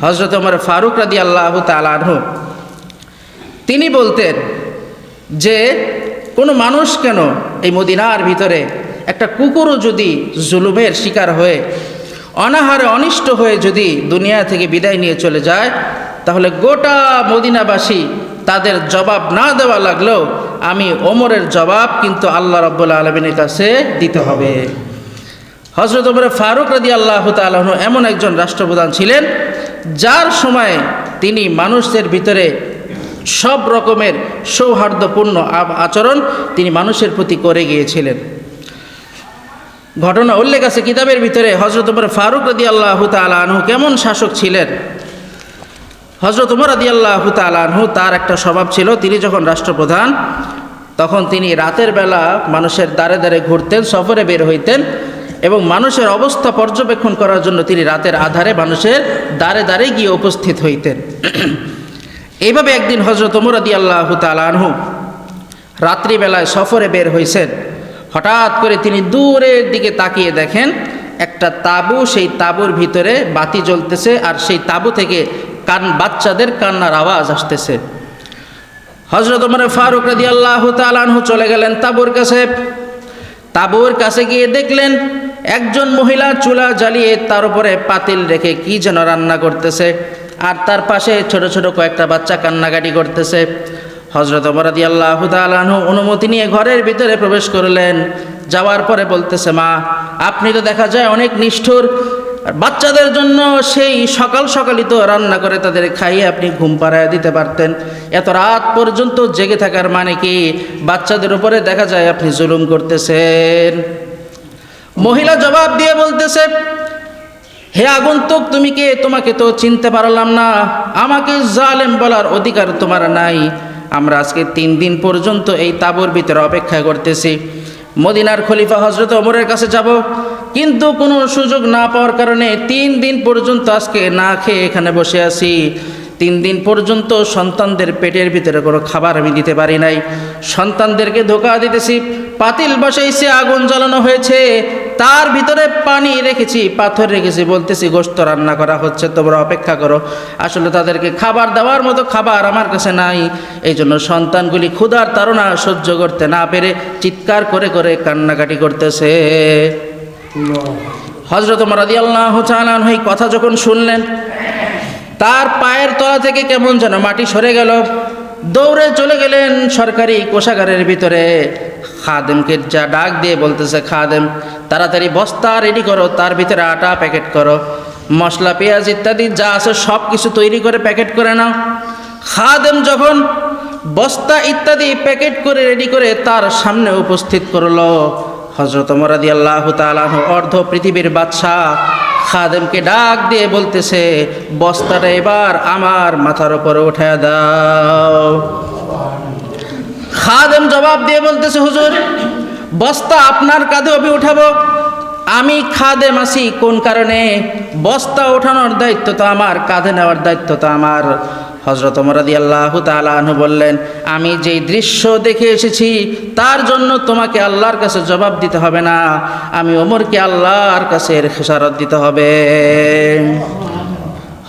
হযরত ওমর ফারুক রাদিয়াল্লাহু তাআলা আনহু তিনি বলতেন যে কোনো মানুষ কেন এই মদিনার ভিতরে একটা কুকুরও যদি জুলুমের শিকার হয়ে অনাহারে অনিষ্ট হয়ে যদি দুনিয়া থেকে বিদায় নিয়ে চলে যায়, তাহলে গোটা মদিনাবাসী তাদের জবাব না দেওয়া লাগলেও আমি ওমরের জবাব কিন্তু আল্লাহ রাব্বুল আলামিনের কাছে দিতে হবে। হযরত ওমর ফারুক রাদিয়াল্লাহু তাআলা আনহু এমন একজন রাষ্ট্রপ্রধান ছিলেন যার সময় তিনি মানুষদের ভিতরে সব রকমের সৌহার্দ্যপূর্ণ আচরণ তিনি মানুষের প্রতি করে গিয়েছিলেন। ঘটনা উল্লেখ আছে কিতাবের ভিতরে হযরত ওমর ফারুক রাদিয়াল্লাহু তাআলা আনহু কেমন শাসক ছিলেন। হযরত ওমর রাদিয়াল্লাহু তাআলা আনহু তার একটা স্বভাব ছিল, তিনি যখন রাষ্ট্রপ্রধান তখন তিনি রাতের বেলা মানুষের দ্বারে দ্বারে ঘুরতেন, সফরে বের হইতেন এবং মানুষের অবস্থা পর্যবেক্ষণ করার জন্য তিনি রাতের আধারে মানুষের দ্বারে দ্বারে গিয়ে উপস্থিত হইতেন। এইভাবে একদিন হযরত ওমর রাদিয়াল্লাহু তাআলা আনহু রাত্রিবেলায় সফরে বের হয়েছেন। হঠাৎ করে তিনি দূরের দিকে তাকিয়ে দেখেন একটা তাঁবু, সেই তাঁবুর ভিতরে বাতি জ্বলতেছে আর সেই তাঁবু থেকে বাচ্চাদের কান্নার আওয়াজ আসতেছে। হযরত ওমর ফারুক রাদিয়াল্লাহু তাআলা আনহু চলে গেলেন তাঁবুর কাছে। তাঁবুর কাছে গিয়ে দেখলেন একজন মহিলা চুলা জ্বালিয়ে তার উপরে পাতিল রেখে কি যেন রান্না করতেছে আর তার পাশে ছোট ছোট কয়েকটা বাচ্চা কান্নাকাটি করতেছে। হযরত ওমর রাদিয়াল্লাহু তাআলা আনহু অনুমতি নিয়ে ঘরের ভিতরে প্রবেশ করলেন। যাওয়ার পরে বলতেছে, মা আপনি তো দেখা যায় অনেক নিষ্ঠুর, বাচ্চাদের জন্য সেই সকাল সকালই তো রান্না করে তাদের খাইয়ে আপনি ঘুম পাড়ায় দিতে পারতেন, এত রাত পর্যন্ত জেগে থাকার মানে কি? বাচ্চাদের উপরে দেখা যায় আপনি জুলুম করতেছেন। মহিলা জবাব দিয়ে বলতেছে, হে আগন্তুক তুমি কে? তোমাকে তো চিনতে পারলাম না, আমাকে জালেম বলার অধিকার তোমার নাই। আমরা আজকে 3 দিন পর্যন্ত এই তাঁবুর ভিতরে অপেক্ষা করতেছি, মদিনার খলিফা হযরত ওমরের কাছে যাব, কিন্তু কোনো সুযোগ না পাওয়ার কারণে 3 দিন পর্যন্ত আজকে না খেয়ে এখানে বসে আছি। 3 দিন পর্যন্ত সন্তানদের পেটের ভিতরে কোনো খাবার আমি দিতে পারি নাই, সন্তানদেরকে ধোঁকা দিতেছি। পাতিল বসাইছে, আগুন জ্বালানো হয়েছে, তার ভিতরে পানি রেখেছি, পাথর রেখেছি, বলতেছি গোশত রান্না করা হচ্ছে, তোমরা অপেক্ষা করো। আসলে তাদেরকে খাবার দেওয়ার মতো খাবার আমার কাছে নাই। এই জন্য সন্তানগুলি ক্ষুধার তাড়না সহ্য করতে না পেরে চিৎকার করে করে কান্নাকাটি করতেছে। হযরত ওমর রাদিয়াল্লাহু তাআলা আনহু এই কথা যখন শুনলেন, তার পায়ের তলা থেকে কেমন যেন মাটি সরে গেল। দৌড়ে চলে গেলেন সরকারি কোষাগারের ভিতরে। খাদেমকে যা ডাক দিয়ে বলতেছে, খাদেম তাড়াতাড়ি বস্তা রেডি করো, তার ভিতরে আটা প্যাকেট করো, মশলা পেঁয়াজ ইত্যাদি যা আছে সব কিছু তৈরি করে প্যাকেট করে নাও। খাদেম যখন বস্তা ইত্যাদি প্যাকেট করে রেডি করে তার সামনে উপস্থিত করলো, হযরত ওমর রাদিয়াল্লাহু তাআলা আনহু অর্ধ পৃথিবীর বাদশাহ খাদেমকে ডাক দিয়ে বলতেছে, বস্তাটা এবার আমার মাথার উপরে উঠায় দাও। খাদেম জবাব দিয়ে বলতেছে, হুজুর বস্তা আপনার কাঁধে আমি উঠাবো? আমি খাদেম আছি কোন কারণে? বস্তা ওঠানোর দায়িত্ব তো আমার, কাঁধে নেওয়ার দায়িত্ব তো আমার। হযরত ওমর রাদিয়াল্লাহু তাআলা আনহু বললেন, আমি যেই দৃশ্য দেখে এসেছি তার জন্য তোমাকে আল্লাহর কাছে জবাব দিতে হবে না, আমি ওমরকে আল্লাহর কাছে এর খেসারত দিতে হবে।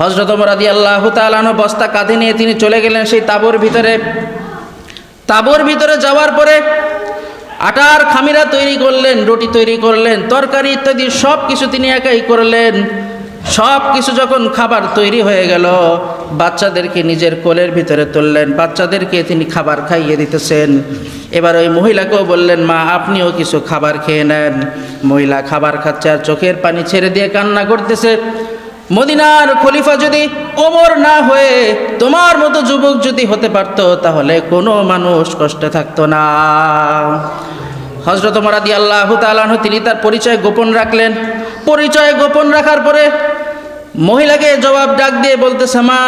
হযরত ওমর রাদিয়াল্লাহু তাআলা আনহু বস্তা কাঁধে নিয়ে তিনি চলে গেলেন সেই তাঁবুর ভিতরে। তাঁবুর ভিতরে যাওয়ার পরে আটার খামিরা তৈরি করলেন, রুটি তৈরি করলেন, তরকারি ইত্যাদি সব কিছু তিনি একাই করলেন। সব কিছু যখন খাবার তৈরি হয়ে গেল, বাচ্চাদেরকে নিজের কোলের ভিতরে তুললেন, বাচ্চাদেরকে তিনি খাবার খাইয়ে দিতেছেন। এবার ওই মহিলাকেও বললেন, মা আপনিও কিছু খাবার খেয়ে নেন। মহিলা খাবার খাচ্ছে আর চোখের পানি ছেড়ে দিয়ে কান্না করতেছে। মদিনার খলিফা যদি ওমর না হয়ে তোমার মতো যুবক যদি হতে পারতো, তাহলে কোনো মানুষ কষ্টে থাকতো না। হযরত ওমর রাদিয়াল্লাহু তাআলা আনহু তিনি তার পরিচয় গোপন রাখলেন। পরিচয় গোপন রাখার পরে মহিলাকে জবাব ডাক দিয়ে বলতেছে, মা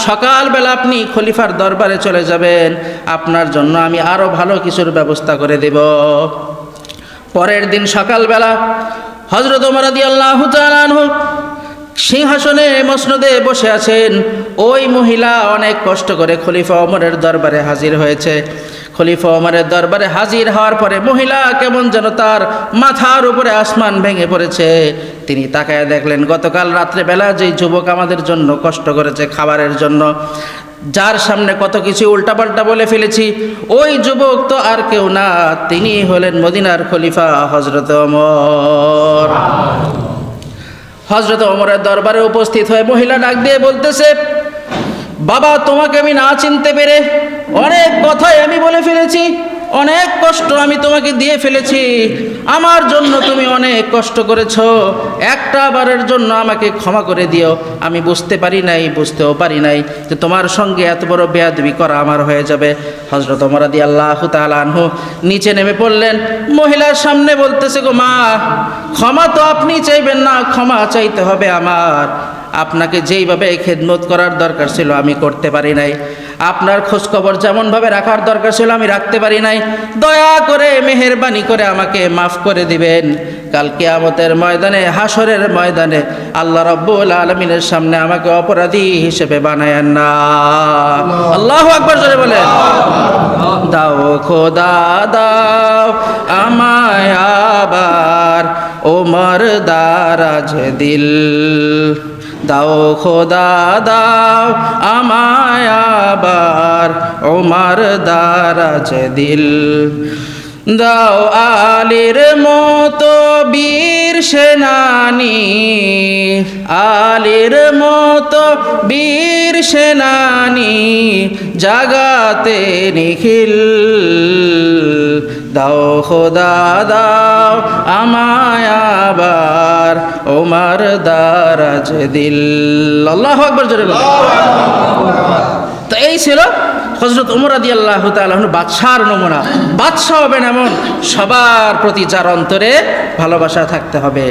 সকালবেলা আপনি খলিফার দরবারে চলে যাবেন, আপনার জন্য আমি আরও ভালো কিছুর ব্যবস্থা করে দেব। পরের দিন সকালবেলা হযরত ওমর রাদিয়াল্লাহু তাআলা আনহু সিংহাসনে মসনদে বসে আছেন। ওই মহিলা অনেক কষ্ট করে খলিফা ওমরের দরবারে হাজির হয়েছে। খলিফা ওমরের দরবারে হাজির হওয়ার পরে মহিলা কেমন যেন তার মাথার উপরে আসমান ভেঙে পড়েছে। তিনি তাকায় দেখলেন গতকাল রাত্রেবেলা যেই যুবক আমাদের জন্য কষ্ট করেছে খাবারের জন্য, যার সামনে কত কিছু উল্টাপাল্টা বলে ফেলেছি, ওই যুবক তো আর কেউ না, তিনি হলেন মদিনার খলিফা হযরত ওমর। হযরত ওমরের দরবারে উপস্থিত হয়ে মহিলা ডাক দিয়ে বলতেছে, বাবা তোমাকে আমি না চিনতে পেরে অনেক কথাই আমি বলে ফেলেছি, অনেক কষ্ট আমি তোমাকে দিয়ে ফেলেছি, আমার জন্য তুমি অনেক কষ্ট করেছো, একটা বারের জন্য আমাকে ক্ষমা করে দিও। আমি বুঝতে পারি নাই, বুঝতেও পারি নাই যে তোমার সঙ্গে এত বড় বেয়াদবি করা আমার হয়ে যাবে। হযরত ওমর রাদিয়াল্লাহু তাআলা আনহু নিচে নেমে পড়লেন, মহিলার সামনে বলতেছে, গো মা, ক্ষমা তো আপনি চাইবেন না, ক্ষমা চাইতে হবে আমার। আপনাকে যেইভাবে খেদমত করার দরকার ছিল আমি করতে পারি নাই, আপনার খোঁজখবর যেমনভাবে রাখার দরকার ছিল আমি রাখতে পারি নাই, দয়া করে মেহেরবানি করে আমাকে মাফ করে দিবেন। কাল কিয়ামতের ময়দানে, হাসরের ময়দানে আল্লাহ রাব্বুল আলামিনের সামনে আমাকে অপরাধী হিসেবে বানায়েন না। আল্লাহু আকবার জোরে বলেন। দাও খোদা দাও আমায় আবার ওমর দারাজ দিল, দাও খোদা দাও আমায় আবার ওমর দারাজ দিল, দাও আলীর মতো বীর সেনানী, আলীর মতো বীর সেনানী জাগাতে নিখিল, দাও খোদা দাও আমায় আবার ওমর দারাজ দিল। আল্লাহু আকবার জোরে বলেন। তো এই ছিল হযরত ওমর রাদিয়াল্লাহু তাআলা আনহু বাদশার নমুনা। বাদশা হবেন এমন সবার প্রতি যার অন্তরে ভালোবাসা থাকতে হবে।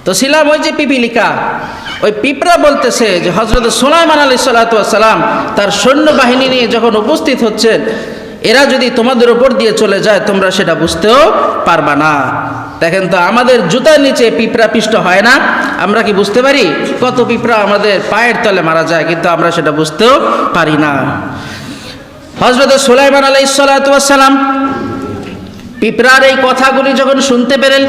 তো ছিলাম ওই যে পিপিলিকা, ওই পিঁপড়া বলতেছে যে হযরত সুলাইমান আলাইহিস সালাতু ওয়াস সালাম তার সৈন্যবাহিনী নিয়ে যখন উপস্থিত হচ্ছেন, এরা যদি তোমাদের উপর দিয়ে চলে যায় তোমরা সেটা বুঝতেও পারবা না। দেখেন তো আমাদের জুতার নিচে পিঁপড়া পিষ্ট হয় না, আমরা কি বুঝতে পারি? কত পিঁপড়া আমাদের পায়ের তলে মারা যায়, কিন্তু আমরা সেটা বুঝতেও পারি না। হযরত সুলাইমান আলাইহিস সালাতু ওয়াস সালাম পিঁপড়ার এই কথাগুলি যখন শুনতে পেলেন,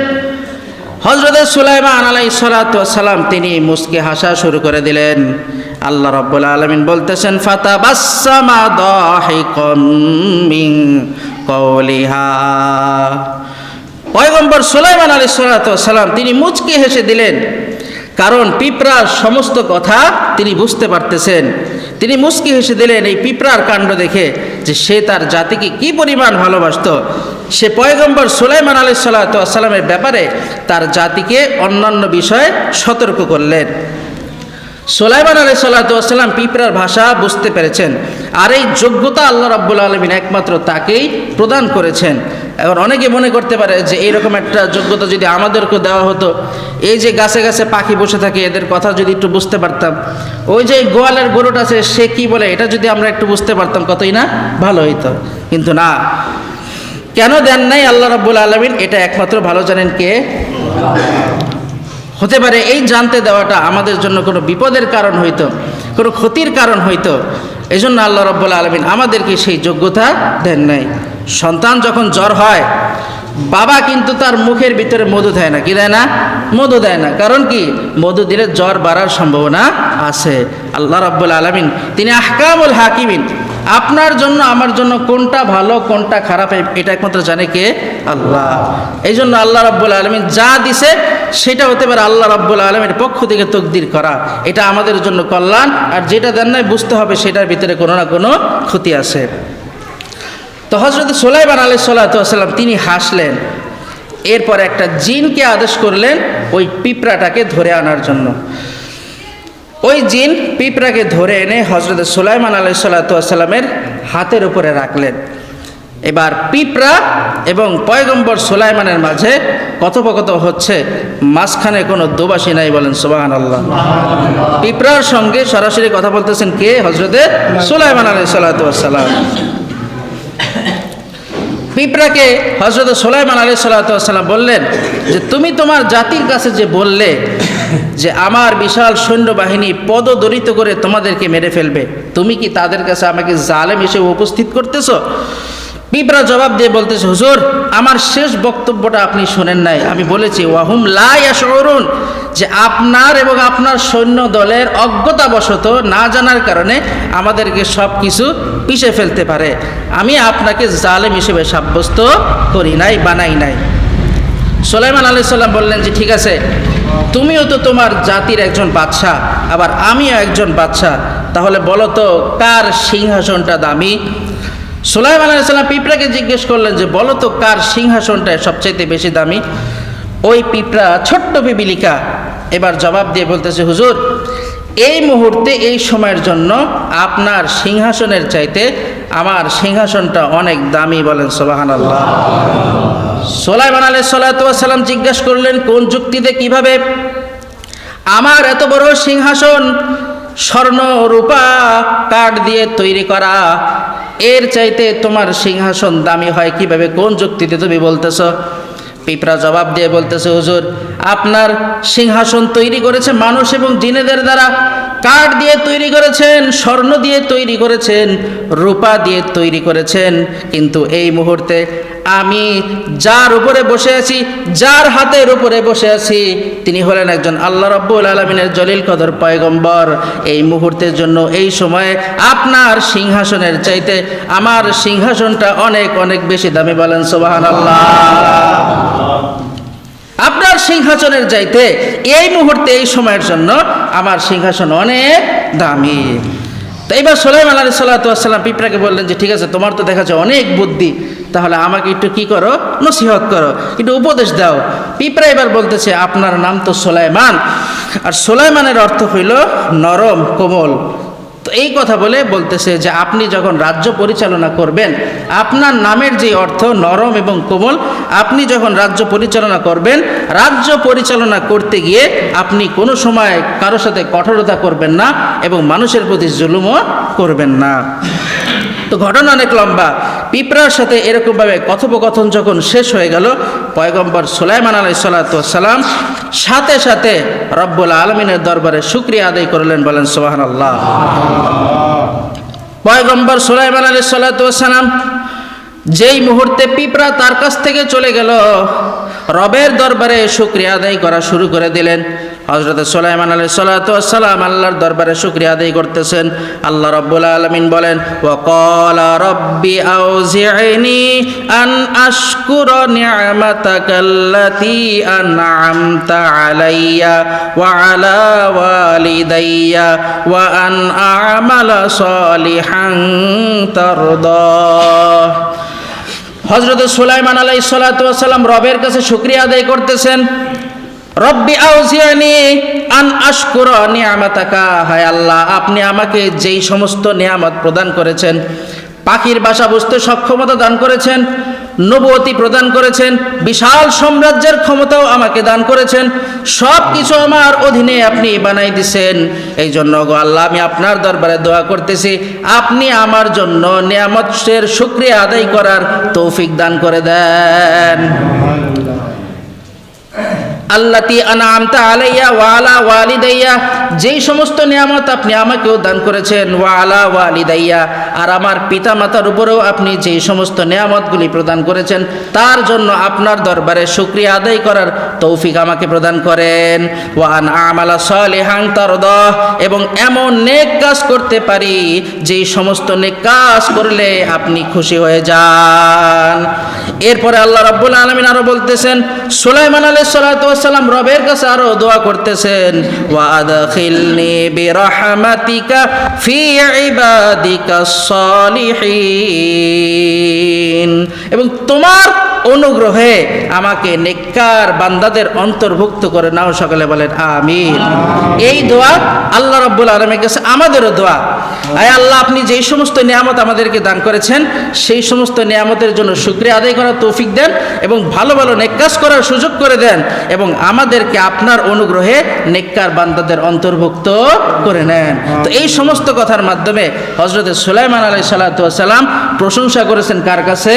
হযরত সুলাইমান আলাইহিস সালাতু ওয়াস সালাম তিনি মুস্কি হাসা শুরু করে দিলেন। আল্লাহ রাব্বুল আলামিন বলতেছেন, ফাতাবাসসামা দাহিকাম মিন কওলিহা, পয়গম্বর সুলাইমান আলাইহিস সালাতু ওয়াস সালাম তিনি মুচকি হেসে দিলেন, কারণ পিঁপড়ার সমস্ত কথা তিনি বুঝতে পারতেছেন। তিনি মুচকি হেসে দিলেন এই পিঁপড়ার কাণ্ড দেখে, যে সে তার জাতিকে কি পরিমাণ ভালোবাসতো। সে পয়গম্বর সুলাইমান আলাইহিস সালাতু ওয়াস সালামের ব্যাপারে তার জাতিকে অন্যান্য বিষয়ে সতর্ক করলেন। সুলাইমান আলাইহিস সালাতু ওয়াস সালাম পিঁপড়ার ভাষা বুঝতে পেরেছেন, আর এই যোগ্যতা আল্লাহ রাব্বুল আলামিন একমাত্র তাকেই প্রদান করেছেন। এখন অনেকে মনে করতে পারে যে এইরকম একটা যোগ্যতা যদি আমাদেরকে দেওয়া হতো, এই যে গাছে গাছে পাখি বসে থাকে এদের কথা যদি একটু বুঝতে পারতাম, ওই যে গোয়ালের গরুটা আছে সে কি বলে এটা যদি আমরা একটু বুঝতে পারতাম কতই না ভালো হইতো। কিন্তু না, কেন দেন নাই আল্লাহ রাব্বুল আলামিন, এটা একমাত্র ভালো জানেন কে। হতে পারে এই জানতে দেওয়াটা আমাদের জন্য কোনো বিপদের কারণ হইতো, কোনো ক্ষতির কারণ হইতো, এই জন্য আল্লাহ রাব্বুল আলামিন আমাদেরকে সেই যোগ্যতা দেন নাই। সন্তান যখন জ্বর হয়, বাবা কিন্তু তার মুখের ভিতরে মধু দেয় না, কি দেয় না? মধু দেয় না। কারণ কি? মধু দিলে জ্বর বাড়ার সম্ভাবনা আছে। আল্লাহ রাব্বুল আলামিন তিনি আহকামুল হাকিমিন, আপনার জন্য আমার জন্য কোনটা ভালো কোনটা খারাপ এটা একমাত্র জানে কে? আল্লাহ। এই জন্য আল্লাহ রাব্বুল আলামিন যা দিছে সেটা হতে পারে আল্লাহ রাব্বুল আলামিনের পক্ষ থেকে তকদির করা, এটা আমাদের জন্য কল্যাণ। আর যেটা দেন নাই বুঝতে হবে সেটার ভিতরে কোনো না কোনো ক্ষতি আছে। তো হযরত সুলাইমান আলাইহিস সালাতু ওয়াস সালাম তিনি হাসলেন, এরপর একটা জিনকে আদেশ করলেন ওই পিঁপড়াটাকে ধরে আনার জন্য। ওই জিন পিঁপড়াকে ধরে এনে হযরত সুলাইমান আলাইহিস সালাতু ওয়াস সালামের হাতের উপরে রাখলেন। এবার পিঁপড়া এবং পয়গম্বর সুলাইমানের মাঝে কথোপকথন হচ্ছে, মাঝখানে কোনো দোবাসী নাই, বলেন সুবহানাল্লাহ। পিঁপড়ার সঙ্গে সরাসরি কথা বলতেছেন কে? হযরতে সুলাইমান আলাইহিস সালাতু ওয়াস সালাম। পিঁপড়াকে হযরত সুলাইমান আলাইহিস সালাতু ওয়াস সালাম বললেন যে তুমি তোমার জাতির কাছে যে বললে যে আমার বিশাল সৈন্যবাহিনী পদদলিত করে তোমাদেরকে মেরে ফেলবে, তুমি কি তাদের কাছে আমাকে জালেম হিসেবে উপস্থিত করতেছো? পিঁপড়া জবাব দিয়ে বলতেছে, হুজুর আমার শেষ বক্তব্যটা আপনি শোনেন নাই। আমি বলেছি ওয়াহুম লা ইয়াশউরুন, যে আপনার এবং আপনার সৈন্য দলের অজ্ঞতাবশত না জানার কারণে আমাদেরকে সব কিছু পিষে ফেলতে পারে। আমি আপনাকে জালেম হিসেবে সাব্যস্ত করি নাই, বানাই নাই। সুলাইমান আলাইহিস সালাম বললেন যে ঠিক আছে, তুমিও তো তোমার জাতির একজন বাদশাহ, আবার আমিও একজন বাদশাহ, তাহলে বলো তো কার সিংহাসনটা দামি? সুলাইমান আলাইহিস সালাম পিঁপড়াকে জিজ্ঞেস করলেন যে বলো তো কার সিংহাসনটা সবচাইতে বেশি দামি? ওই পিঁপড়া, ছোট্ট পিপিলিকা, এবার জবাব দিয়ে বলতেছে, হুজুর এই মুহূর্তে এই সময়ের জন্য আপনার সিংহাসনের চাইতে আমার সিংহাসনটা অনেক দামি। বলেন সুবহানাল্লাহ। সুলাইমান আলাইহিস সালাম জিজ্ঞাসা করলেন, কোন যুক্তিতে, কিভাবে? আমার এত বড় সিংহাসন স্বর্ণ রূপা কাঠ দিয়ে তৈরি করা, এর চাইতে তোমার সিংহাসন দামি হয় কিভাবে? কোন যুক্তিতে তুমি বলতেছ? পিঁপড়া জবাব দিয়ে বলতেছে, হুজুর আপনার সিংহাসন তৈরি করেছে মানুষ এবং জিনেদের দ্বারা, কাঠ দিয়ে তৈরি করেছেন, স্বর্ণ দিয়ে তৈরি করেছেন, রূপা দিয়ে তৈরি করেছেন, কিন্তু এই মুহূর্তে আমি যার উপরে বসে আছি, যার হাতের উপরে বসে আছি, তিনি হলেন একজন আল্লাহ রাব্বুল আলামিনের জলিল কদর পয়গম্বর। এই মুহূর্তের জন্য এই সময়ে আপনার সিংহাসনের চাইতে আমার সিংহাসনটা অনেক অনেক বেশি দামি। বলেন সুবহানাল্লাহ। আপনার সিংহাসনের চাইতে এই মুহূর্তে এই সময়ের জন্য আমার সিংহাসন অনেক দামি। তো এবার সুলাইমান আলাইহিস সালাম পিঁপড়াকে বললেন যে ঠিক আছে, তোমার তো দেখা যায় অনেক বুদ্ধি, তাহলে আমাকে একটু কি করো, নসিহত করো, একটু উপদেশ দাও। পিঁপড়া এবার বলতেছে, আপনার নাম তো সুলাইমান, আর সুলাইমানের অর্থ হইল নরম, কোমল। তো এই কথা বলে বলতেছে যে আপনি যখন রাজ্য পরিচালনা করবেন, আপনার নামের যে অর্থ নরম এবং কোমল, আপনি যখন রাজ্য পরিচালনা করবেন, রাজ্য পরিচালনা করতে গিয়ে আপনি কোনো সময় কারোর সাথে কঠোরতা করবেন না এবং মানুষের প্রতি জুলুমও করবেন না। তো ঘটনা অনেক লম্বা। পিঁপড়ার সাথে এরকমভাবে কথোপকথন যখন শেষ হয়ে গেল, পয়গম্বর সুলাইমান আলাইহিস সালাম সাথে সাথে রব্বুল আলামিনের দরবারে শুকরিয়া আদায় করলেন। বলেন সুবহানাল্লাহ। পয়গম্বর সুলাইমান আলাইহিস সালাম যেই মুহূর্তে পিঁপড়া তার কাছ থেকে চলে গেল, রবের দরবারে শুকরিয়া আদায় করা শুরু করে দিলেন। হযরত সুলাইমান আলাইহিস সালাম আল্লাহর দরবারে শুকরিয়া আদায় করতেছেন। আল্লাহ রাব্বুল আলামিন বলেন, ওয়া ক্বালা রাব্বি আউজি'নি আন আশকুরা নি'মাতাকাল্লাতী আন'আমতা আলাইয়া ওয়া আলা ওয়ালিদাইয়া ওয়া আন আ'মালা সালিহান তারদাহ। হযরত সুলাইমান আলাইহিস সালাম রবের কাছে শুকরিয়া আদায় করতেছেন। রব্বি আউজি'নি আন আশকুরা নি'মাতাকা, হায় আল্লাহ আপনি আমাকে যেই সমস্ত নিয়ামত প্রদান করেছেন, পাখির বাসা বুঝতে সক্ষমতা দান করেছেন, নবুয়তি প্রদান করেছেন, বিশাল সাম্রাজ্যের ক্ষমতাও আমাকে দান করেছেন, সব কিছু আমার অধীনে আপনি বানাই দিছেন। এই জন্য গো আল্লাহ আমি আপনার দরবারে দোয়া করতেছি, আপনি আমার জন্য নিয়ামতের শুকরিয়া আদায় করার তৌফিক দান করে দেন। আল্লাতী আন'আমতা আলাইয়া ওয়া আলা ওয়ালিদাইয়া, যেই সমস্ত নিয়ামত আপনি আমাকেও দান করেছেন, ওয়া আলা ওয়ালিদাইয়া, আর আমার পিতা মাতার উপরেও আপনি যেই সমস্ত নিয়ামতগুলি প্রদান করেছেন, তার জন্য আপনার দরবারে শুকরিয়া আদায় করার তৌফিক আমাকে প্রদান করেন। ওয়া আন আমালা সালিহান তারদাহ, এবং এমন নেক কাজ করতে পারি যেই সমস্ত নেক কাজ করলে আপনি খুশি হয়ে যান। এরপরে আল্লাহ রাব্বুল আলামিন আরো বলতেছেন, সুলাইমান আলাইহিস সালাম রবের কাছে আরো দোয়া করতেছেন, ওয়া আদখিলনি বিরহমাতিকা ফি ইবাদিকাস সালিহিন, এবং তোমার অনুগ্রহে আমাকে নেককার বান্দাদের অন্তর্ভুক্ত করে নাও। সকলে বলেন আমিন। এই দোয়া আল্লাহ রাব্বুল আলামিনের কাছে আমাদেরও দোয়া। আয় আল্লাহ আপনি যেই সমস্ত নিয়ামত আমাদেরকে দান করেছেন, সেই সমস্ত নিয়ামতের জন্য শুকরিয়া আদায় করার তৌফিক দেন এবং ভালো ভালো নেক কাজ করার সুযোগ করে দেন, এবং আমাদেরকে আপনার অনুগ্রহে নেককার বান্দাদের অন্তর্ভুক্ত করে নেন। তো এই সমস্ত কথার মাধ্যমে হযরত সুলাইমান আলাইহিস সালাম প্রশংসা করেছেন কার কাছে?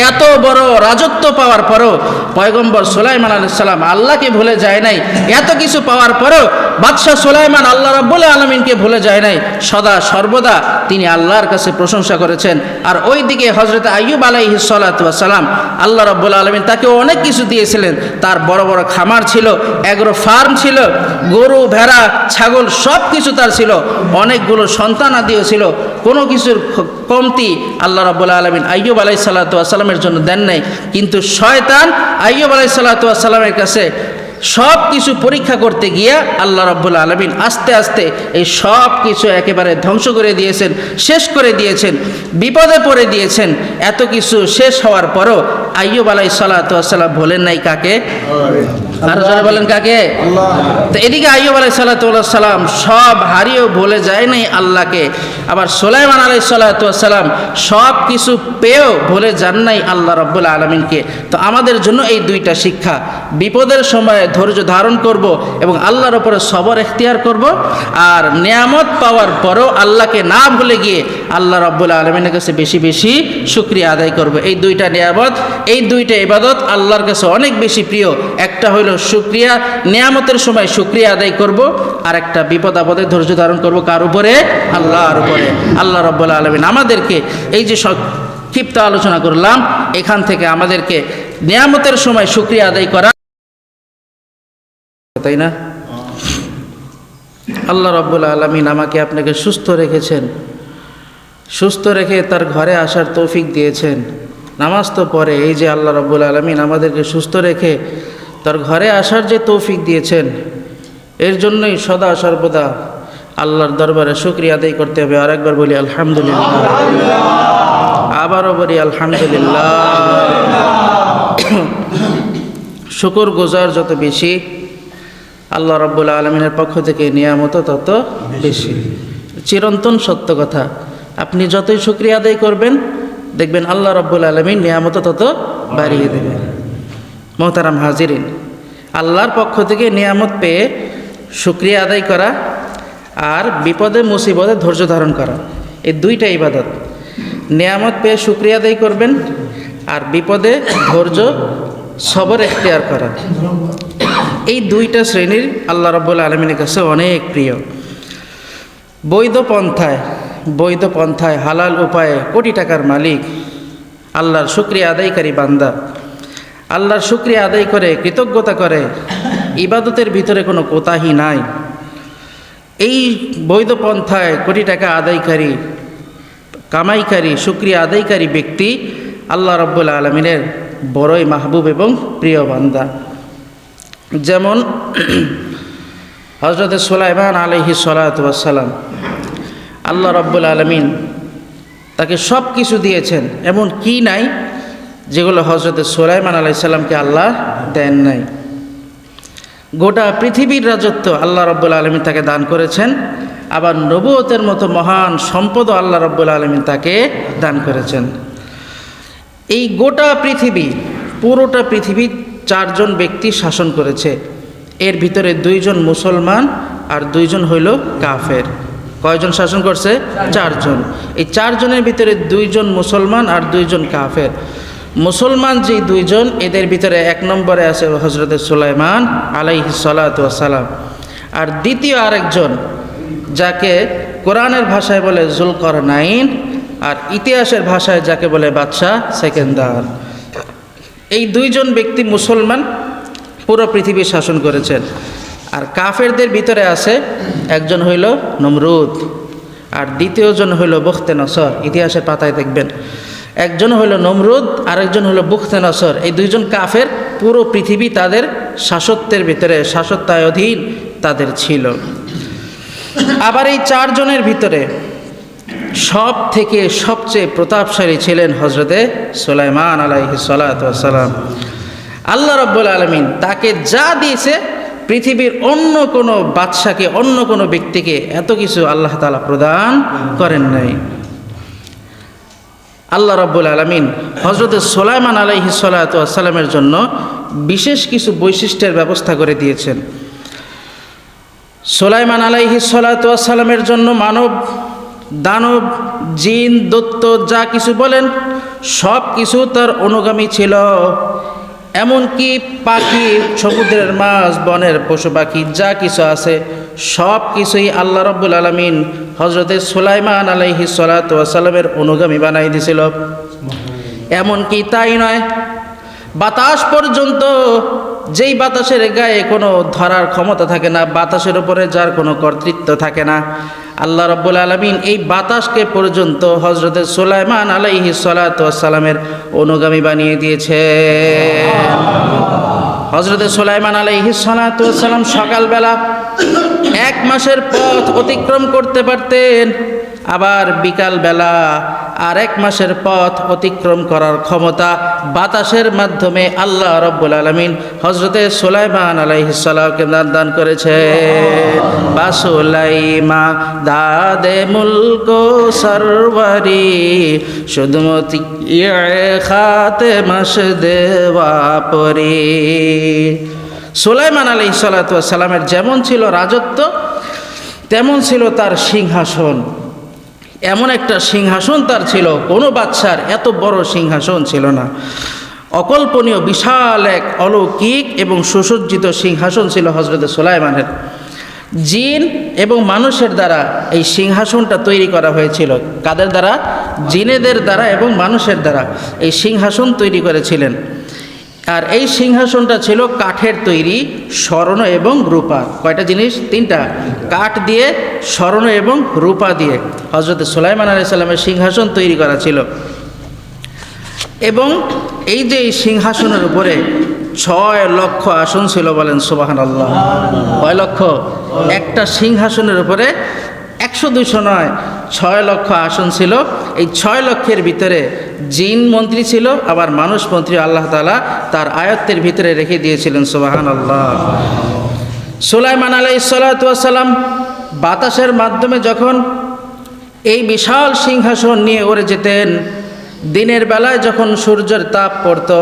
এত বড় রাজত্ব পাওয়ার পরও পয়গম্বর সুলাইমান আলাইহিস সালাম আল্লাহকে ভুলে যায় নাই। এত কিছু পাওয়ার পরও বাদশাহ সুলাইমান আল্লাহ রাব্বুল আলামিনকে ভুলে যায় নাই, সদা সর্বদা তিনি আল্লাহর কাছে প্রশংসা করেছেন। আর ওইদিকে হযরত আইয়ুব আলাইহিস সালাতু ওয়াস সালাম, আল্লাহ রাব্বুল আলামিন তাকে অনেক কিছু দিয়েছিলেন। তার বড় বড় খামার ছিল, এগ্রো ফার্ম ছিল, গরু ভেড়া ছাগল সব কিছু তার ছিল, অনেকগুলো সন্তান আদিও ছিল। কোনো কিছুর কমতি আল্লাহ রাব্বুল আলামিন আইয়ুব আলাইহিস সালাতু ওয়াস সালামের জন্য দেন নাই। কিন্তু শয়তান আইয়ুব আলাইহিস সালাতু ওয়াস সালামের কাছে সব কিছু পরীক্ষা করতে গিয়ে আল্লাহ রাব্বুল আলামিন আস্তে আস্তে এই সব কিছু একেবারে ধ্বংস করে দিয়েছেন, শেষ করে দিয়েছেন, বিপদে পড়ে দিয়েছেন। এত কিছু শেষ হওয়ার পরও আইয়ুব আলাইহিস সালাতু ওয়াস সালাম বলেন নাই কাকে? আর যারা বলেন কাকে? তো এদিকে আইয়ুব আলাইহিস সালাতু ওয়াস সালাম সব হারিয়েও ভুলে যায় নাই আল্লাহকে। আবার সুলাইমান আলাইহিস সালাতু ওয়াস সালাম সব কিছু পেয়েও ভুলে যান নাই আল্লাহ রাব্বুল আলামিনকে। তো আমাদের জন্য এই দুইটা শিক্ষা, বিপদের সময় ধৈর্য ধারণ করব এবং আল্লাহর উপরে সবর এখতিয়ার করব, আর নিয়ামত পাওয়ার পরও আল্লাহকে না ভুলে গিয়ে আল্লাহ রাব্বুল আলামিনের কাছে বেশি বেশি শুকরিয়া আদায় করব। এই দুইটা নিয়ামত, এই দুইটা ইবাদত আল্লাহর কাছে অনেক বেশি প্রিয়। একটা হলো শুকরিয়া, নিয়ামতের সময় শুকরিয়া আদায় করব, আর একটা বিপদ আপদে ধৈর্য ধারণ করব কার উপরে? আল্লাহর উপরে। আল্লাহ রাব্বুল আলামিন আমাদেরকে এই যে সংক্ষিপ্ত আলোচনা করলাম, এখান থেকে আমাদেরকে নিয়ামতের সময় শুকরিয়া আদায় করা, তাই না? আল্লাহ রাব্বুল আলামিন আমাকে আপনাকে সুস্থ রেখেছেন, সুস্থ রেখে তার ঘরে আসার তৌফিক দিয়েছেন। নামাজ তো পড়ে, এই যে আল্লাহ রাব্বুল আলামিন আমাদেরকে সুস্থ রেখে তার ঘরে আসার যে তৌফিক দিয়েছেন, এর জন্যই সদা সর্বদা আল্লাহর দরবারে শুকরিয়া আদায় করতে হবে। আরেকবার বলি আলহামদুলিল্লাহ, আবারও বলি আলহামদুলিল্লাহ। শুকর গুজার যত বেশি, আল্লাহ রাব্বুল আলামিনের পক্ষ থেকে নিয়ামত তত বেশি। চিরন্তন সত্য কথা, আপনি যতই শুকরিয়া আদায় করবেন দেখবেন আল্লাহ রাব্বুল আলামিন নিয়ামত তত বাড়িয়ে দেবেন। মোহতারাম হাজিরিন, আল্লাহর পক্ষ থেকে নিয়ামত পেয়ে শুকরিয়া আদায় করা আর বিপদে মুসিবতে ধৈর্য ধারণ করা, এই দুইটা ইবাদত। নিয়ামত পেয়ে শুকরিয়া আদায় করবেন আর বিপদে ধৈর্য সবর এখতিয়ার করা, এই দুইটা শ্রেণীর আল্লাহ রাব্বুল আলামিনের কাছে অনেক প্রিয়। বৈধ পন্থায় হালাল উপায়ে কোটি টাকার মালিক, আল্লাহর শুকরিয়া আদায়কারী বান্দা, আল্লাহর শুকরিয়া আদায় করে কৃতজ্ঞতা করে, ইবাদতের ভিতরে কোনো কোতাহি নাই। এই বৈধ পন্থায় কোটি টাকা আদায়কারী, কামাইকারী, শুকরিয়া আদায়কারী ব্যক্তি আল্লাহ রাব্বুল আলামিনের বড়ই মাহবুব এবং প্রিয় বান্দা। যেমন হযরত সুলাইমান আলাইহিস সালাতু ওয়াস সালাম, আল্লাহ রাব্বুল আলামিন তাকে সব কিছু দিয়েছেন, এমন কি নাই যেগুলো হযরত সুলাইমান আলাইহিস সালামকে আল্লাহ দেন নাই। গোটা পৃথিবীর রাজত্ব আল্লাহ রাব্বুল আলামিন তাকে দান করেছেন, আবার নবুয়তের মতো মহান সম্পদও আল্লাহ রাব্বুল আলামিন তাকে দান করেছেন। এই গোটা পৃথিবী, পুরোটা পৃথিবী 4 জন ব্যক্তি শাসন করেছে। এর ভিতরে 2 জন মুসলমান আর 2 জন হইল কাফের। কয়জন শাসন করছে? 4 জন। এই 4 জনের ভিতরে 2 জন মুসলমান আর 2 জন কাফের। মুসলমান যে 2 জন, এদের ভিতরে 1 নম্বরে আছে হযরত সুলাইমান আলাইহিস সালাতু ওয়াস সালাম, আর দ্বিতীয় আরেকজন যাকে কোরআনের ভাষায় বলে যুলকারনাইন, আর ইতিহাসের ভাষায় যাকে বলে বাদশাহ সেকেন্দার। এই 2 জন ব্যক্তি মুসলমান পুরো পৃথিবী শাসন করেছেন। আর কাফেরদের ভিতরে আছে একজন হইল নমরুদ, আর দ্বিতীয়জন হইল বুখতে-নসর। ইতিহাসের পাতায় দেখবেন একজন হইল নমরুদ, আরেকজন হইল বুখতে-নসর। এই 2 জন কাফের, পুরো পৃথিবী তাদের শাসত্বের ভিতরে, শাসত্বাধীন তাদের ছিল। আবার এই 4 জনের ভিতরে সব থেকে সবচেয়ে প্রতাপশালী ছিলেন হযরতে সুলাইমান আলাইহিস সালাতু ওয়াস সালাম। আল্লাহ রাব্বুল আলামিন তাকে যা দিয়েছে, পৃথিবীর অন্য কোনো বাদশাকে, অন্য কোনো ব্যক্তিকে এত কিছু আল্লাহ তাআলা প্রদান করেন নাই। আল্লাহ রাব্বুল আলামিন হযরত সুলাইমান আলাইহিস সালাতু ওয়াস সালামের জন্য বিশেষ কিছু বৈশিষ্ট্যের ব্যবস্থা করে দিয়েছেন। সুলাইমান আলাইহিস সালাতু ওয়াস সালামের জন্য মানব, দানব, জিন, দৈত্য যা কিছু বলেন সব কিছু তার অনুগামী ছিল। এমনকি পাখি, সমুদ্রের মাছ, বনের পশু পাখি যা কিছু আছে সব কিছুই আল্লাহ রাব্বুল আলামিন হযরতে সুলাইমান আলাইহিস সালাতু ওয়াস সালামের অনুগামী বানাই দিয়েছিল। এমনকি তাই নয়, বাতাস পর্যন্ত, যেই বাতাসের গায়ে কোনো ধরার ক্ষমতা থাকে না, বাতাসের উপরে যার কোনো কর্তৃত্ব থাকে না, আল্লাহ রাব্বুল আলামিন এই বাতাসকে পর্যন্ত হযরতে সুলাইমান আলাইহিস সালাতু ওয়াস সালামের অনুগামী বানিয়ে দিয়েছে। হযরতে সুলাইমান আলাইহিস সালাতু ওয়াস সালাম সকালবেলা 1 মাসের পথ অতিক্রম করতে পারতেন, আবার বিকালবেলা আর 1 মাসের পথ অতিক্রম করার ক্ষমতা বাতাসের মাধ্যমে আল্লাহ রাব্বুল আলামিন হযরতে সুলাইমান আলাইহিস সালামকে দান করেছে। বাসুলাইমা দাদে মুলকো সরওয়ারি শুধমতি খাতে মাস দেওয়া পরি। সুলাইমান আলাইহিস সালাতু ওয়াস সালামের যেমন ছিল রাজত্ব, তেমন ছিল তার সিংহাসন। এমন একটা সিংহাসন তার ছিল, কোনো বাদশার এত বড় সিংহাসন ছিল না। অকল্পনীয় বিশাল এক অলৌকিক এবং সুসজ্জিত সিংহাসন ছিল হযরতে সুলাইমানের। জিন এবং মানুষের দ্বারা এই সিংহাসনটা তৈরি করা হয়েছিল। কাদের দ্বারা? জিনেদের দ্বারা এবং মানুষের দ্বারা এই সিংহাসন তৈরি করেছিলেন। আর এই সিংহাসনটা ছিল কাঠের তৈরি, স্বর্ণ এবং রূপা। কয়টা জিনিস? 3টা। কাঠ দিয়ে, স্বর্ণ এবং রূপা দিয়ে হযরতে সুলাইমান আলাইহিস সালামের সিংহাসন তৈরি করা ছিল। এবং এই যে এই সিংহাসনের উপরে 6 লক্ষ আসন ছিল, বলেন সুবহানাল্লাহ। কয় লক্ষ? একটা সিংহাসনের উপরে 100-200 নয়, 6 লক্ষ আসন ছিল। এই 6 লক্ষের ভিতরে জিন মন্ত্রী ছিল, আবার মানুষ মন্ত্রী আল্লাহ তাআলা তার আয়ত্তের ভিতরে রেখে দিয়েছিলেন। সুবহানাল্লাহ। সুলাইমান আলাইহিস সালাতু ওয়াস সালাম বাতাসের মাধ্যমে যখন এই বিশাল সিংহাসন নিয়ে উড়ে যেতেন, দিনের বেলায় যখন সূর্যের তাপ পড়তো,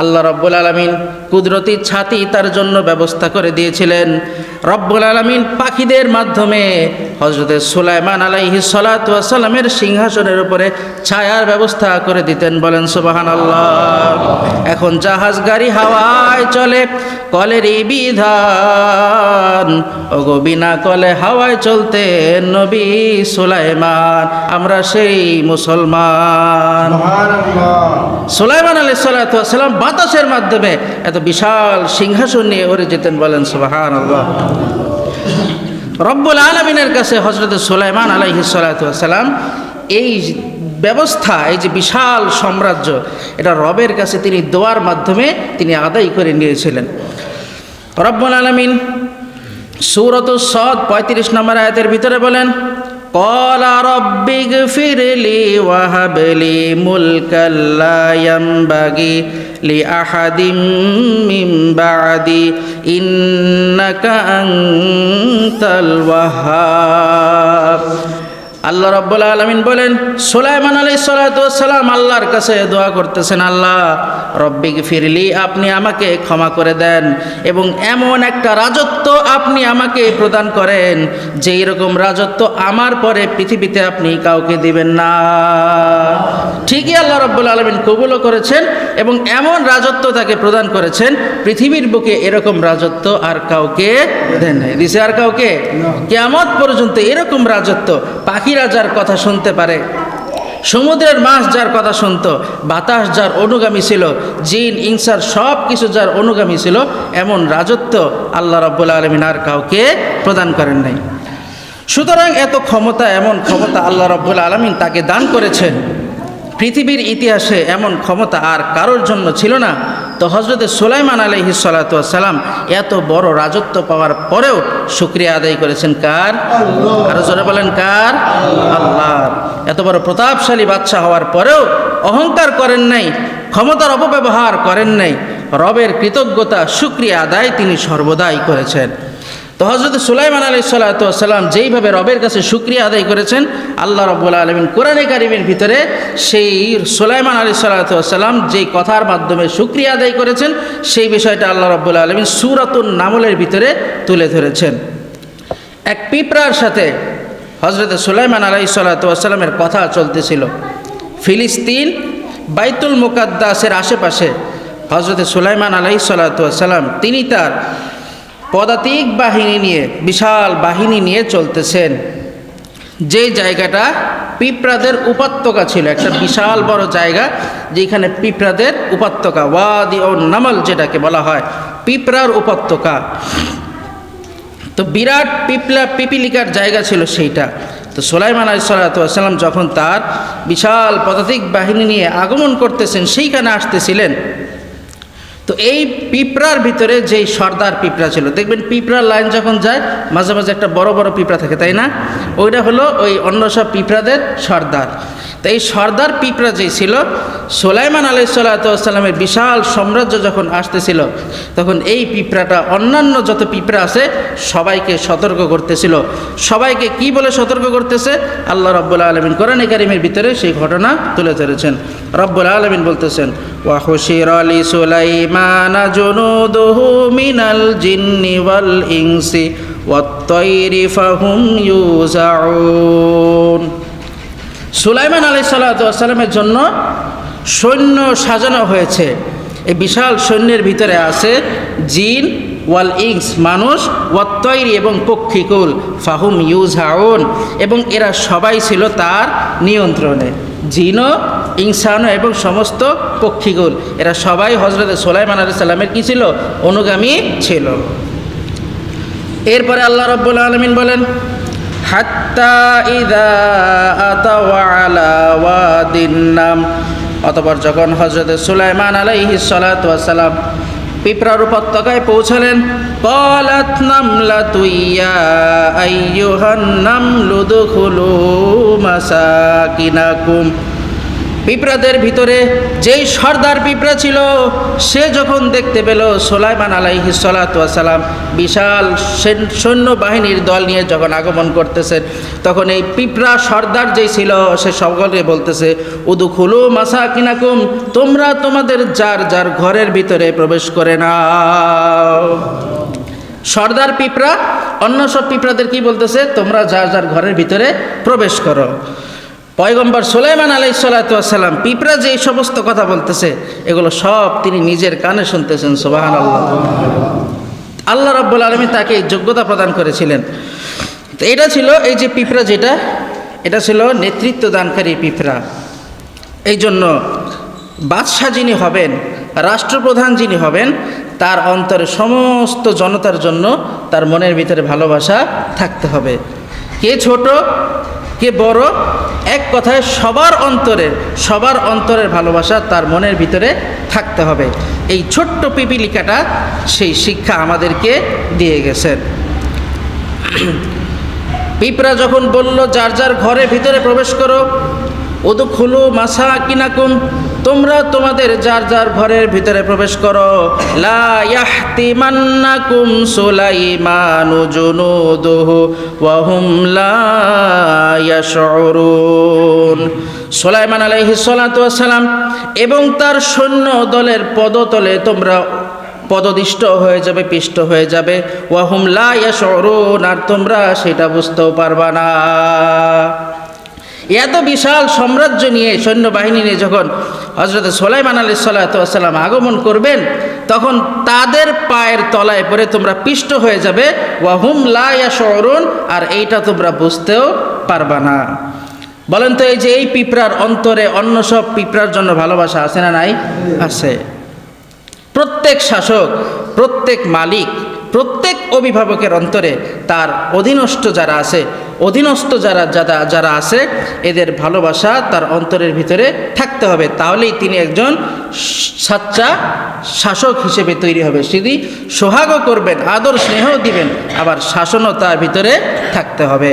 আল্লাহ রব্বুল আলামিন কুদরতি ছাতি তার জন্য ব্যবস্থা করে দিয়েছিলেন। রব্বুল আলামিন পাখিদের মাধ্যমে হযরতে সুলাইমান আলাইহিস সালাতু ওয়াস সালামের সিংহাসনের উপরে ছায়ার ব্যবস্থা করে দিতেন। বলেন সুবহানাল্লাহ। এখন জাহাজ গাড়ি হাওয়ায় চলে, কলেরই বিধান, ওগো বিনা কলে হাওয়ায় চলতে নবী সুলাইমান, আমরা সেই মুসলমান। সুলাইমান আলাইহিস সালাতু ওয়াস সালাম বাতাসের মাধ্যমে এত বিশাল সিংহাসন নিয়ে উড়ে যেতেন। বলেন সুবহানাল্লাহ। রব্বুল আলামিনের কাছে হযরত সুলাইমান আলাইহিস সালাতু ওয়াস সালাম এই ব্যবস্থা, এই যে বিশাল সাম্রাজ্য, এটা রবের কাছে তিনি দোয়ার মাধ্যমে তিনি আদায় করে নিয়েছিলেন। রব্বুল আলামিন সূরাতুস সাদ 35 নম্বর আয়াতের ভিতরে বলেন, ক্বালা রব্বিগফিরলি ওয়াহাবলি মুলকাল লা ইয়ানবাগি লিআহাদিম মিন বা'দি ইন্নাকা আনতাল ওয়াহ্হাব। আল্লাহ রাব্বুল আলামিন বলেন, সুলাইমান আলাইহিস সালাতু ওয়াস সালাম আল্লাহর কাছে দোয়া করতেছেন, আল্লাহ রব্বিগফিরলি, আপনি আমাকে ক্ষমা করে দেন এবং এমন একটা রাজত্ব আপনি আমাকে প্রদান করেন যেই রকম রাজত্ব আমার পরে পৃথিবীতে আপনি কাউকে দিবেন না। ঠিকই আল্লাহ রাব্বুল আলামিন কবুলও করেছেন এবং এমন রাজত্ব তাকে প্রদান করেছেন, পৃথিবীর বুকে এরকম রাজত্ব আর কাউকে দেন নাই। দিছে আর কাউকে? কিয়ামত পর্যন্ত এরকম রাজত্ব, পাখিরা যার কথা শুনতে পারে, সমুদ্রের মাছ যার কথা শুনতো, বাতাস যার অনুগামী ছিল, জিন ইনসার সব কিছু যার অনুগামী ছিল, এমন রাজত্ব আল্লাহ রাব্বুল আলামিন আর কাউকে প্রদান করেন নাই। সুতরাং এত ক্ষমতা, এমন ক্ষমতা আল্লাহ রাব্বুল আলামিন তাকে দান করেছেন। পৃথিবীর ইতিহাসে এমন ক্ষমতা আর কারোর জন্য ছিল না। তো হযরতে সুলাইমান আলাইহিস সালাতু ওয়াস সালাম এত বড় রাজত্ব পাওয়ার পরেও শুকরিয়া আদায় করেছেন কার? আরো জোরে বলেন কার? আল্লাহর। এত বড় প্রতাপশালী বাদশা হওয়ার পরেও অহংকার করেন নাই, ক্ষমতার অপব্যবহার করেন নাই, রবের কৃতজ্ঞতা শুকরিয়া আদায় তিনি সর্বদাই করেছেন। তো হযরত সুলাইমান আলাইহিস সালাতু ওয়াস সালাম যেইভাবে রবের কাছে শুকরিয়া আদায় করেছেন, আল্লাহ রাব্বুল আলামিন কোরআনে কারীমের ভিতরে সেই সুলাইমান আলাইহিস সালাতু ওয়াস সালাম যেই কথার মাধ্যমে শুকরিয়া আদায় করেছেন, সেই বিষয়টা আল্লাহ রাব্বুল আলামিন সূরাতুন নামলের ভিতরে তুলে ধরেছেন। এক পিঁপড়ার সাথে হযরত সুলাইমান আলাইহিস সালাতু ওয়াস সালামের কথা চলতেছিল। ফিলিস্তিন বাইতুল মুকাদ্দাসের আশেপাশে হজরত সুলাইমান আলাইহিস সালাতু ওয়াস সালাম তিনি তার পদাতিক বাহিনী নিয়ে, বিশাল বাহিনী নিয়ে চলতেছেন। যে জায়গাটা পিঁপড়াদের উপত্যকা ছিল, একটা বিশাল বড় জায়গা যেখানে পিঁপড়াদের উপত্যকা, ওয়াদি ও নামল যেটাকে বলা হয়, পিঁপড়ার উপত্যকা। তো বিরাট পিপিলিকার জায়গা ছিল সেইটা। তো সুলাইমান আলাইহিস সালাতু ওয়াস সালাম যখন তার বিশাল পদাতিক বাহিনী নিয়ে আগমন করতেছেন, সেইখানে আসতেছিলেন, তো এই পিঁপড়ার ভিতরে যেই সর্দার পিঁপড়া ছিল, দেখবেন পিঁপড়ার লাইন যখন যায় মাঝে মাঝে একটা বড় বড় পিঁপড়া থাকে, তাই না? ওইটা হলো ওই অন্য সব পিঁপড়াদের সর্দার। তো এই সর্দার পিঁপড়া যেই ছিল, সুলাইমান আলাইহিস সালাতু ওয়াস সালামের বিশাল সাম্রাজ্য যখন আসতেছিল, তখন এই পিঁপড়াটা অন্যান্য যত পিঁপড়া আছে সবাইকে সতর্ক করতেছিল। সবাইকে কি বলে সতর্ক করতেছে? আল্লাহ রাব্বুল আলামিন কোরআনে কারীমের ভিতরে সেই ঘটনা তুলে ধরেছেন। রাব্বুল আলামিন বলতেছেন, ওয়া হুশিরা লি সুলাইমানা জুনুদুহু মিনাল জিন্নি ওয়াল ইনসি ওয়াত তায়রি ফাহুম ইউজাউন। সুলাইমান আলাইহিস সালাতু ওয়াস সালামের জন্য সৈন্য সাজানো হয়েছে। এই বিশাল সৈন্যের ভিতরে আছে জিন ওয়াল ইনস মানুষ, ওয়াত তায়রি এবং পক্ষীকুল, ফাহুম ইউজাউন এবং এরা সবাই ছিল তার নিয়ন্ত্রণে। জিনও, ইনসানও এবং সমস্ত পক্ষীকুল এরা সবাই হযরত সুলাইমান আলাইহিস সালামের কি ছিল? অনুগামী ছিল। এরপরে আল্লাহ রাব্বুল আলামিন বলেন, হাত্তা ইযা আতাও আলা ওয়াদিন নাম, অতঃপর যখন হযরত সুলাইমান আলাইহিস সালাতু ওয়াস সালাম পিঁপড়ার উপত্যকায় পৌঁছলেন, ক্বালাত নামলাতু ইয়া আইয়ুহান নামলু দুখুলু মাসাকিনাকুম। পিঁপড়াদের ভিতরে যেই সর্দার পিঁপড়া ছিল, সে যখন দেখতে পেল সুলাইমান আলাইহিস সালাতু ওয়াস সালাম বিশাল সৈন্যবাহিনীর দল নিয়ে যখন আগমন করতেছেন, তখন এই পিঁপড়া সর্দার যেই ছিল সে সকলকে বলতেছে, উদখুলু মাসাকিনাকুম, তোমরা তোমাদের যার যার ঘরের ভিতরে প্রবেশ করে নাও। সর্দার পিঁপড়া অন্য সব পিঁপড়াদের কি বলতেছে? তোমরা যার যার ঘরের ভিতরে প্রবেশ করো। পয়গম্বর সুলাইমান আলাইহিস সালাতু ওয়াস সালাম পিঁপড়া যে এই সমস্ত কথা বলতেছে, এগুলো সব তিনি নিজের কানে শুনতেছেন। সুবহানাল্লাহ। আল্লাহ রাব্বুল আলামিন তাকে এই যোগ্যতা প্রদান করেছিলেন। তো এটা ছিল এই যে পিঁপড়া, যেটা এটা ছিল নেতৃত্ব দানকারী পিঁপড়া। এই জন্য বাদশাহ যিনি হবেন, রাষ্ট্রপ্রধান যিনি হবেন, তার অন্তরে সমস্ত জনতার জন্য তার মনের ভিতরে ভালোবাসা থাকতে হবে। কে ছোট কে বড়, এক কথায় সবার অন্তরের ভালোবাসা তার মনের ভিতরে থাকতে হবে। এই ছোট্ট পিপিলিকাটা সেই শিক্ষা আমাদেরকে দিয়ে গেছেন। পিঁপড়া যখন বলল যার যার ঘরের ভিতরে প্রবেশ করো, উদখুলু মাসাকিনাকুম, তোমরা তোমাদের যার যার ঘরের ভিতরে প্রবেশ করো, লা ইয়াহতিমান্নাকুম সুলাইমানু জুনুদুহু ওয়া হুম লা ইয়াশউরুন। সুলাইমান আলাইহিস সালাতু ওয়াস সালাম এবং তার সৈন্য দলের পদতলে তোমরা পদদিষ্ট হয়ে যাবে, পিষ্ট হয়ে যাবে। ওয়া হুম লা ইয়াশউরুন, আর তোমরা সেটা বুঝতেও পারবা না। এত বিশাল সাম্রাজ্য নিয়ে, সৈন্যবাহিনী নিয়ে যখন হযরত সুলাইমান আলাইহিস সালাতু ওয়াস সালাম আগমন করবেন, তখন তাদের পায়ের তলায় পড়ে তোমরা পিষ্ট হয়ে যাবে। ওয়া হুম লা ইয়াশউরুন, আর এইটা তোমরা বুঝতেও পারবা না। বলেন তো, এই যে এই পিঁপড়ার অন্তরে অন্য সব পিঁপড়ার জন্য ভালোবাসা আছে না নাই? আছে। প্রত্যেক শাসক, প্রত্যেক মালিক, প্রত্যেক অভিভাবকের অন্তরে তার অধীনস্থ যারা আছে এদের ভালোবাসা তার অন্তরের ভিতরে থাকতে হবে। তাহলেই তিনি একজন সাচ্চা শাসক হিসেবে তৈরি হবে। তিনি সোহাগও করবেন, আদর স্নেহও দিবেন, আবার শাসনও তার ভিতরে থাকতে হবে।